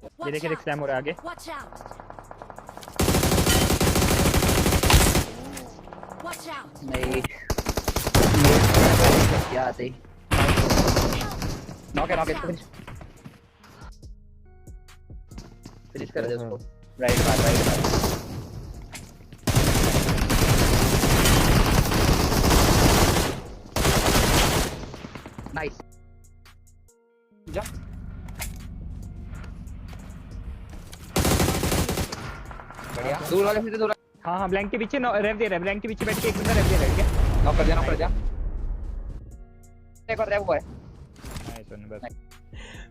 ये देखिए देख स्लैम हो रहा है आगे। Watch out! Watch out! नहीं क्या आते नॉक है फिनिश कर दे उसको। राइट बार नाइस जा। बढ़िया दूर वाले से दूर हाँ ब्लैंक के पीछे रेव दे रहा है, ब्लैंक के पीछे बैठ के एक बंदा रेव दे रहा है क्या। नॉक कर दिया एक और रेव हुआ है। नाइस वन बस।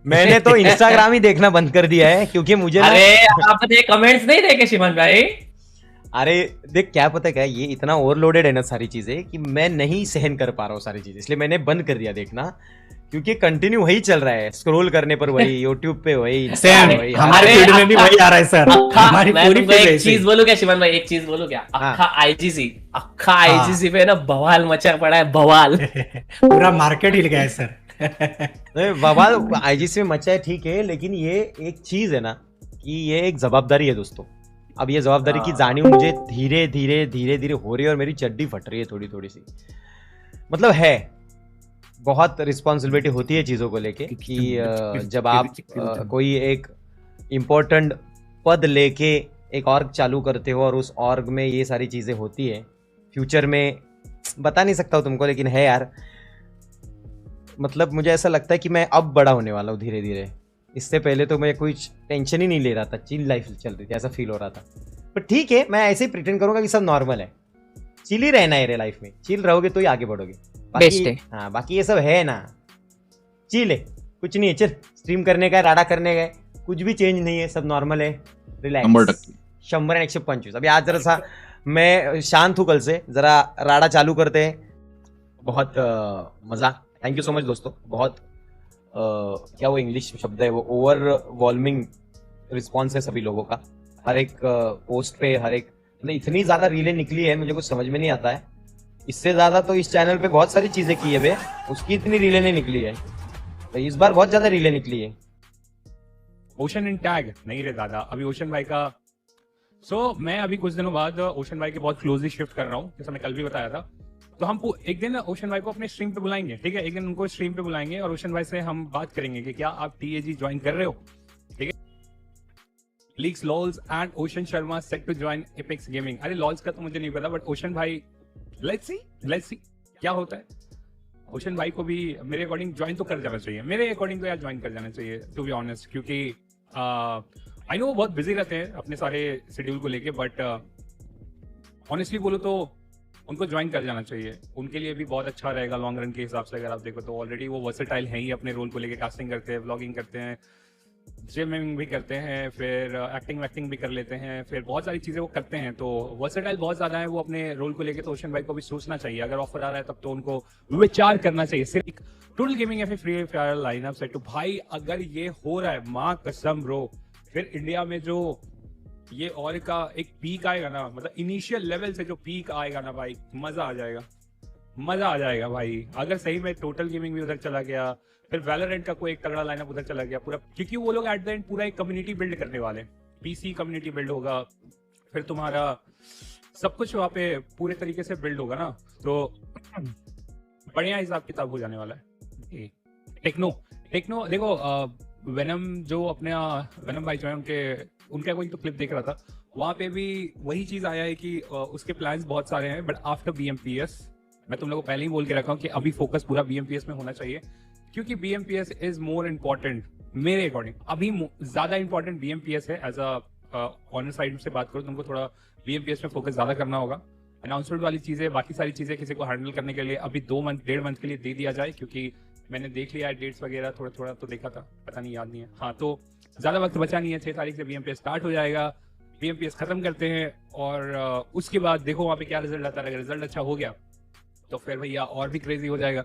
मैंने तो इंस्टाग्राम ही देखना बंद कर दिया है क्योंकि मुझे ना अरे आपने कमेंट्स नहीं देखे शिमन भाई? अरे देख क्या पता क्या ये इतना ओवरलोडेड है ना सारी चीजें कि मैं नहीं सहन कर पा रहा हूँ सारी चीजें, इसलिए मैंने बंद कर दिया देखना क्योंकि कंटिन्यू वही चल रहा है, स्क्रॉल करने पर वही, यूट्यूब पे वही, सेम वही। हमारे फीड में भी वही आ रहा है सर। हमारी मैं पूरी तुमको फीड एक ऐसी। चीज बोलूं क्या शिमन भाई, एक चीज बोलूं क्या? अक्खा आईजीसी पे ना बवाल मचा पड़ा है, बवाल। पूरा मार्केट हिल गया है सर। नहीं, बवाल आईजीसी में मचा है ठीक है, लेकिन ये एक चीज है ना कि ये एक जवाबदारी है दोस्तों। अब ये जवाबदारी की जानियो मुझे धीरे धीरे हो रही है और मेरी चड्डी फट रही है थोड़ी थोड़ी सी। मतलब है बहुत रिस्पॉन्सिबिलिटी होती है चीजों को लेके कि जब आप कोई एक इम्पोर्टेंट पद लेके एक ऑर्ग चालू करते हो और उस ऑर्ग में ये सारी चीजें होती है, फ्यूचर में बता नहीं सकता हूँ तुमको, लेकिन है यार। मतलब मुझे ऐसा लगता है कि मैं अब बड़ा होने वाला हूँ धीरे धीरे। इससे पहले तो मैं कोई टेंशन ही नहीं ले रहा था, चिल लाइफ चल रही थी, ऐसा फील हो रहा था। पर ठीक है, मैं ऐसे ही प्रिटेंड करूंगा कि सब नॉर्मल है। चिल ही रहना है रे लाइफ में, चिल रहोगे तो ही आगे बढ़ोगे। बेस्ट है। हाँ बाकी ये सब है ना, चिल है, कुछ नहीं है। चल स्ट्रीम करने का, राडा करने का, कुछ भी चेंज नहीं है, सब नॉर्मल है, रिलैक्स। 100 और 125। अभी आज जरा सा मैं शांत हूँ, कल से जरा राडा चालू करते हैं। बहुत मजा। थैंक यू सो मच दोस्तों। बहुत क्या वो इंग्लिश शब्द है, वो ओवरवॉल्मिंग रिस्पॉन्स है सभी लोगों का। हर एक पोस्ट पे, हर एक मतलब इतनी ज्यादा रीलें निकली है, मुझे कुछ समझ में नहीं आता है। इससे ज्यादा तो इस चैनल पे बहुत सारी चीजें की है बे, उसकी इतनी रीलें नहीं निकली है। तो इस बार बहुत ज्यादा रीलें निकली है। ओशन इन टैग नहीं रे दादा, अभी ओशन भाई का मैं अभी कुछ दिनों बाद ओशन भाई के बहुत क्लोजली शिफ्ट कर रहा हूँ, जैसा मैं कल भी बताया था। तो हम एक दिन ओशन भाई को अपने स्ट्रीम पे बुलाएंगे, ठीक है? एक दिन उनको स्ट्रीम पे बुलाएंगे और ओशन भाई से हम बात करेंगे कि क्या आप टीएजी ज्वाइन कर रहे हो, ठीक है? Leaks lolz and Ocean Sharma set to join Apex Gaming. अरे लॉल्स का तो मुझे नहीं पता, बट ओशन भाई लेट्स सी क्या होता है। ओशन भाई को भी मेरे अकॉर्डिंग ज्वाइन तो कर जाना चाहिए, मेरे अकॉर्डिंग तो यार ज्वाइन कर जाना चाहिए टू बी ऑनेस्ट, क्योंकि आई नो वो बहुत बिजी रहते हैं अपने सारे शेड्यूल को लेके, बट ऑनेस्टली बोलो तो उनको ज्वाइन कर जाना चाहिए। उनके लिए भी बहुत अच्छा रहेगा लॉन्ग रन के हिसाब से। अगर आप देखो तो ऑलरेडी वो वर्सेटाइल हैं ही, अपने रोल को लेके कास्टिंग करते हैं, व्लॉगिंग करते हैं, जिमिंग भी करते हैं, फिर एक्टिंग भी कर लेते हैं, फिर बहुत सारी चीज़ें वो करते हैं। तो वर्सेटाइल बहुत ज़्यादा है वो अपने रोल को लेके। तो ओशन भाई को भी सोचना चाहिए, अगर ऑफर आ रहा है तब तो उनको विचार करना चाहिए। सिर्फ टोटल गेमिंग या फिर फ्री फायर लाइनअप सेट, तो भाई अगर ये हो रहा है माँ कसम ब्रो, फिर इंडिया में जो ये और का एक पीक आएगा ना, मतलब इनिशियल लेवल से जो पीक आएगा ना भाई, मजा आ जाएगा भाई। अगर सही में टोटल गेमिंग भी उधर चला गया, फिर वैलोरेंट का कोई एक तगड़ा लाइनअप उधर चला गया पूरा, क्योंकि वो लोग एट द एंड पूरा एक कम्युनिटी बिल्ड करने वाले हैं। पीसी कम्युनिटी बिल्ड होगा, फिर तुम्हारा सब कुछ वहाँ पे पूरे तरीके से बिल्ड होगा ना, तो बढ़िया हिसाब किताब हो जाने वाला है। टेक्नो देखो वेनम जो अपने वेनम भाई जो है उनका कोई तो क्लिप देख रहा था, वहाँ पे भी वही चीज आया है कि उसके प्लान्स बहुत सारे हैं, बट आफ्टर बीएमपीएस मैं तुम लोगों को पहले ही बोल के रखा हूँ कि अभी फोकस पूरा बीएमपीएस में होना चाहिए, क्योंकि बीएमपीएस इज मोर इम्पोर्टेंट मेरे अकॉर्डिंग। अभी ज्यादा इंपॉर्टेंट बीएमपीएस है। एज अ ऑनर साइड से बात करो तुमको थोड़ा बीएमपीएस में फोकस ज्यादा करना होगा। अनाउंसमेंट वाली चीजें, बाकी सारी चीजें किसी को हैंडल करने के लिए अभी 1.5 मंथ के लिए दे दिया जाए, क्योंकि मैंने देख लिया है डेट्स वगैरह, थोड़ा तो देखा था, पता नहीं याद नहीं है। हाँ तो ज्यादा वक्त बचा नहीं है, 6 तारीख से बीएमपीएस स्टार्ट हो जाएगा। बीएमपीएस खत्म करते हैं और उसके बाद देखो वहाँ पे क्या रिजल्ट आता है। अगर रिजल्ट अच्छा हो गया तो फिर भैया और भी क्रेजी हो जाएगा।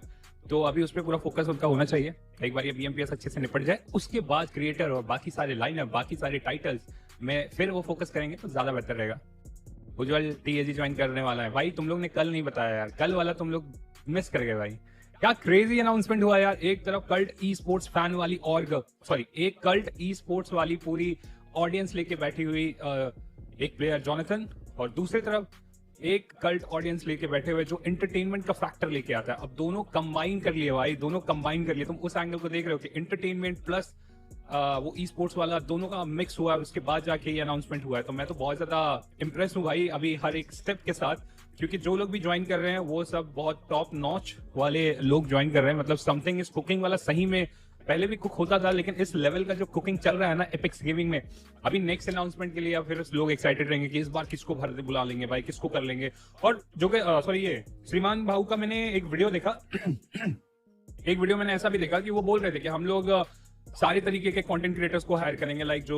तो अभी उस पर पूरा फोकस उनका होना चाहिए। एक बार ये बीएमपीएस अच्छे से निपट जाए, उसके बाद क्रिएटर और बाकी सारे लाइनअप, बाकी सारे टाइटल्स में फिर वो फोकस करेंगे तो ज्यादा बेहतर रहेगा। उज्जवल टीएजी ज्वाइन करने वाला है भाई, तुम लोग ने कल नहीं बताया यार, कल वाला तुम लोग मिस कर गए भाई। क्या क्रेजी अनाउंसमेंट हुआ यार। एक तरफ कल्ट ई स्पोर्ट्स फैन वाली एक कल्ट ई स्पोर्ट्स वाली पूरी ऑडियंस लेके बैठी हुई एक प्लेयर जॉनथन, और दूसरी तरफ एक कल्ट ऑडियंस लेके बैठे हुए जो एंटरटेनमेंट का फैक्टर लेके आता है। अब दोनों कंबाइन कर लिए भाई, दोनों कंबाइन कर लिए। तुम उस एंगल को देख रहे हो कि एंटरटेनमेंट प्लस वो ई स्पोर्ट्स वाला दोनों का मिक्स हुआ है, उसके बाद जाके ये अनाउंसमेंट हुआ है। तो मैं तो बहुत ज्यादा इंप्रेस हूँ भाई अभी हर एक स्टेप के साथ, क्योंकि जो लोग भी ज्वाइन कर रहे हैं वो सब बहुत टॉप नॉच वाले लोग ज्वाइन कर रहे हैं। मतलब समथिंग इज कुकिंग वाला सही में पहले भी कुक होता था, लेकिन इस लेवल का जो कुकिंग चल रहा है ना एपिक्स गेमिंग में, अभी नेक्स्ट अनाउंसमेंट के लिए या फिर लोग एक्साइटेड रहेंगे कि इस बार किसको भर बुला लेंगे भाई, किसको कर लेंगे। और जो कि सॉरी ये श्रीमान भाऊ का मैंने एक वीडियो देखा एक वीडियो मैंने ऐसा भी देखा कि वो बोल रहे थे कि हम लोग सारे तरीके के कंटेंट क्रिएटर्स को हायर करेंगे, लाइक जो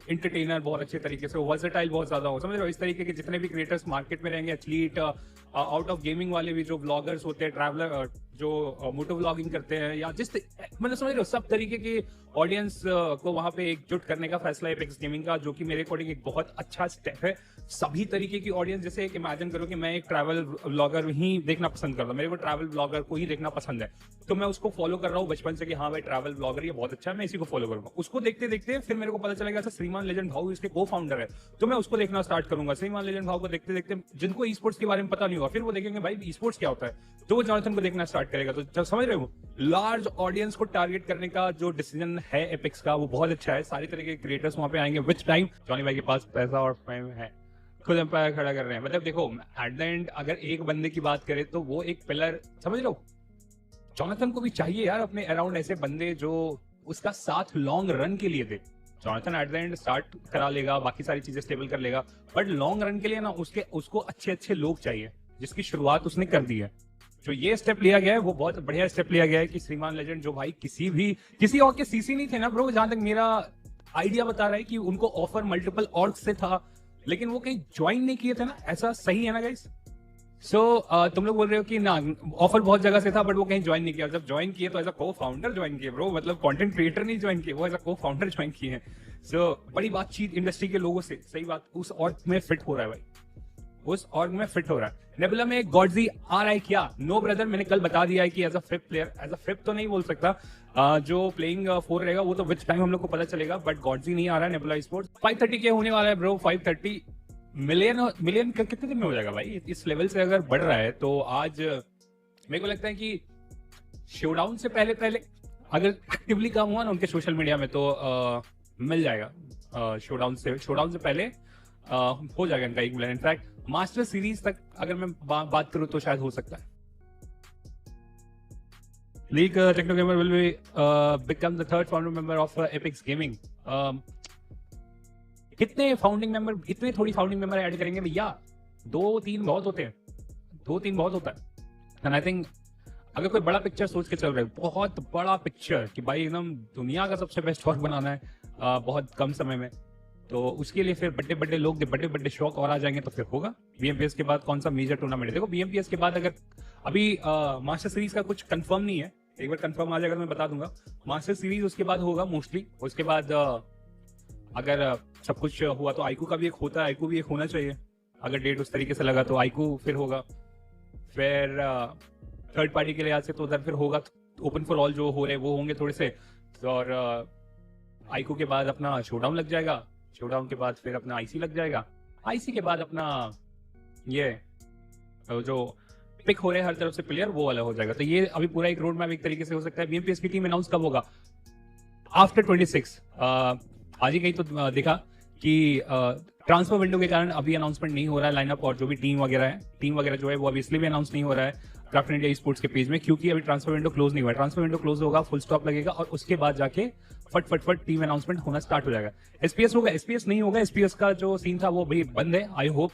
एंटरटेनर बहुत अच्छे तरीके से, वर्सेटाइल बहुत ज्यादा हो, समझ रहे हो, इस तरीके के जितने भी क्रिएटर्स मार्केट में रहेंगे, एथलीट, आउट ऑफ गेमिंग वाले भी जो ब्लॉगर्स होते हैं, ट्रैवलर जो मोटो व्लॉगिंग करते हैं, या जिस मतलब समझ रहे हो सब तरीके की ऑडियंस को वहां पे एकजुट करने का फैसला है एपिक्स गेमिंग का, जो कि मेरे अकॉर्डिंग एक बहुत अच्छा स्टेप है। सभी तरीके की ऑडियंस, जैसे एक इमेजिन करो कि मैं एक ट्रैवल ब्लॉगर ही देखना पसंद करता हूँ, मेरे को ट्रैवल ब्लॉगर को ही देखना पसंद है, तो मैं उसको फॉलो कर रहा हूँ बचपन से कि हाँ भाई ट्रैवल ब्लॉगर ये बहुत अच्छा है, मैं इसी को फॉलो करूंगा। उसको देखते देखते फिर मेरे को पता चलेगा अच्छा श्रीमान लेजेंड भाऊ इसके को फाउंडर है, तो मैं उसको देखना स्टार्ट करूंगा। श्रीमान लेजेंड भाऊ को देखते देखते जिनको ई स्पोर्ट्स के बारे में पता नहीं हुआ, फिर वो देखेंगे भाई ई स्पोर्ट्स क्या होता है, तो वो जॉनथन को देखना स्टार्ट करेगा। तो जब समझ रहे हो लार्ज ऑडियंस को टारगेट करने का जो डिसीजन है एपिक्स का वो बहुत अच्छा है। सारे तरह के क्रिएटर्स वहां पे आएंगे विच टाइम जॉनी भाई के पास पैसा और टाइम है, खुद एम्पायर खड़ा कर रहे हैं। मतलब देखो एट द एंड अगर एक बंदे की बात करें तो वो एक पिलर, समझ लो जॉनथन को भी चाहिए यार अपने अराउंड ऐसे बंदे जो उसका साथ लॉन्ग रन के लिए दे। Jonathan at the end start करा लेगा, बाकी सारी चीजें स्टेबल कर लेगा, बट लॉन्ग रन के लिए ना उसको अच्छे अच्छे लोग चाहिए जिसकी शुरुआत उसने कर दी है। जो ये स्टेप लिया गया है वो बहुत बढ़िया स्टेप लिया गया है कि श्रीमान लेजेंड जो भाई किसी और के सीसी नहीं थे ना ब्रो, जहां तक मेरा आइडिया बता रहा है कि उनको ऑफर मल्टीपल ऑर्ग से था, लेकिन वो कहीं ज्वाइन नहीं किए थे ना, ऐसा सही है ना गाइस? सो तुम लोग बोल रहे हो कि ना ऑफर बहुत जगह से था बट वो कहीं ज्वाइन नहीं किया, जब ज्वाइन किए तो एज अ को फाउंडर ज्वाइन किए ब्रो, मतलब कंटेंट क्रिएटर नहीं ज्वाइन किए, वो एज अ को फाउंडर ज्वाइन किए हैं। सो बड़ी बातचीत इंडस्ट्री के लोगों से, सही बात, उस ऑर्ग में फिट हो रहा है भाई, उस ऑर्ग में फिट हो रहा है। नेबुला में गॉडजी आ रहा है क्या? नो ब्रदर, मैंने कल बता दिया है कि as a fifth player, as a fifth तो नहीं बोल सकता, जो प्लेइंग 4 रहेगा वो तो विच टाइम हम लोग को पता चलेगा, बट गॉडजी नहीं आ रहा है नेबुला स्पोर्ट्स। 530 के होने वाला है ब्रो, 530 मिलियन का कितने दिन में हो जाएगा भाई? इस लेवल से अगर बढ़ रहा है तो आज मेरे को लगता है कि शोडाउन से पहले अगर एक्टिवली काम हुआ ना उनके सोशल मीडिया में तो मिल जाएगा। शोडाउन से पहले हो जाएगा इनका 1 मिलियन। इनफैक्ट मास्टर सीरीज तक अगर मैं बात करूं तो शायद हो सकता है। League techno gamer will be become the third founder member of Apex Gaming. कितने फाउंडिंग मेंबर, इतने थोड़ी फाउंडिंग मेंबर ऐड करेंगे भैया? 2-3 बहुत होते हैं, 2-3 बहुत होता है। एंड आई थिंक अगर कोई बड़ा पिक्चर सोच के चल रहे हैं, बहुत बड़ा पिक्चर कि भाई एकदम दुनिया का सबसे बेस्ट वर्क बनाना है बहुत कम समय में, तो उसके लिए फिर बड़े लोग, बड़े शौक और आ जाएंगे तो फिर होगा। बीएमपीएस के बाद कौन सा मेजर टूर्नामेंट है? देखो बीएमपीएस के बाद अगर अभी मास्टर सीरीज का कुछ कंफर्म नहीं है, एक बार कंफर्म आ जाएगा तो मैं बता दूंगा। मास्टर सीरीज उसके बाद होगा मोस्टली, उसके बाद अगर सब कुछ हुआ तो आईकू का भी एक होता है, आईकू भी एक होना चाहिए, अगर डेट उस तरीके से लगा तो आईकू फिर होगा। फिर थर्ड पार्टी के लिहाज से तो उधर फिर होगा ओपन फॉर ऑल जो हो रहे वो होंगे थोड़े से, और आईकू के बाद अपना शोडाउन लग जाएगा, शोडाउन के बाद फिर अपना आईसी लग जाएगा, आईसी के बाद अपना ये जो पिक हो रहे हैं हर तरफ से प्लेयर वो वाला हो जाएगा। तो ये अभी पूरा एक रोड मैप एक तरीके से हो सकता है। बीएमपीएस की टीम अनाउंस कब होगा? आफ्टर 26। आज ही कहीं तो देखा कि ट्रांसफर विंडो के कारण अभी अनाउंसमेंट नहीं हो रहा है लाइनअप, और जो भी टीम वगैरह जो है वो अभी इसलिए भी अनाउंस नहीं हो रहा है क्राफ्ट इंडिया ई स्पोर्ट्स के पेज में, क्योंकि अभी ट्रांसफर विंडो क्लोज नहीं हुआ है। ट्रांसफर विंडो क्लोज होगा, फुल स्टॉप लगेगा और उसके बाद जाके फट टीम अनाउंसमेंट होना स्टार्ट हो जाएगा। एसपीएस होगा, एसपीएस नहीं होगा, एसपीएस का जो सीन था वो भी बंद है। आई होप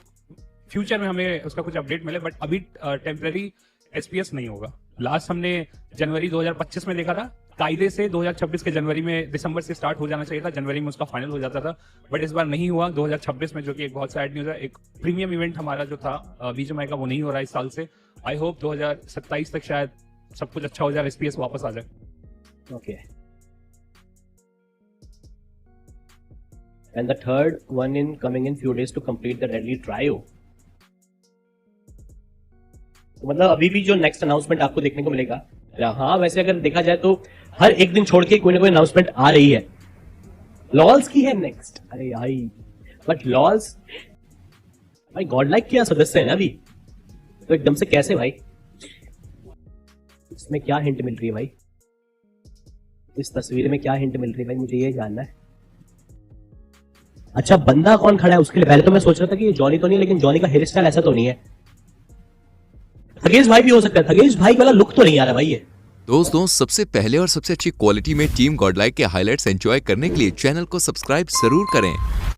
फ्यूचर में हमें उसका कुछ अपडेट मिले, बट अभी टेम्पररी एसपीएस नहीं होगा। लास्ट हमने जनवरी 2025 में देखा था, कायदे से 2026 के जनवरी में, दिसंबर से स्टार्ट हो जाना चाहिए था, जनवरी में उसका फाइनल हो जाता था, बट इस बार नहीं हुआ 2026 में, जो कि एक बहुत सैड न्यूज है। एक प्रीमियम इवेंट हमारा जो था बीजेएमआई का वो नहीं हो रहा है इस साल से। आई होप 2027 तक शायद सब कुछ अच्छा हो जाए, एसपीएस वापस आ जाए। Okay. And the third one coming in few days to complete the deadly trio. मतलब अभी भी जो नेक्स्ट अनाउंसमेंट आपको देखने को मिलेगा, हाँ वैसे अगर देखा जाए तो हर एक दिन छोड़ के कोई ना कोई अनाउंसमेंट आ रही है। लॉल्स की है नेक्स्ट, अरे भाई बट लॉल्स भाई गॉड लाइक क्या सदस्य है ना अभी, तो एकदम से कैसे भाई, इसमें क्या हिंट मिल रही है भाई, इस तस्वीर में क्या हिंट मिल रही है भाई, मुझे ये जानना है। अच्छा बंदा कौन खड़ा है उसके लिए, पहले तो मैं सोच रहा था कि ये जॉनी तो नहीं, लेकिन जॉनी का हेयर स्टाइल ऐसा तो नहीं है, थगेश भाई भी हो सकता है, थगेश भाई वाला लुक तो नहीं आ रहा भाई ये। दोस्तों सबसे पहले और सबसे अच्छी क्वालिटी में टीम गॉडलाइक के हाइलाइट्स एंजॉय करने के लिए चैनल को सब्सक्राइब जरूर करें।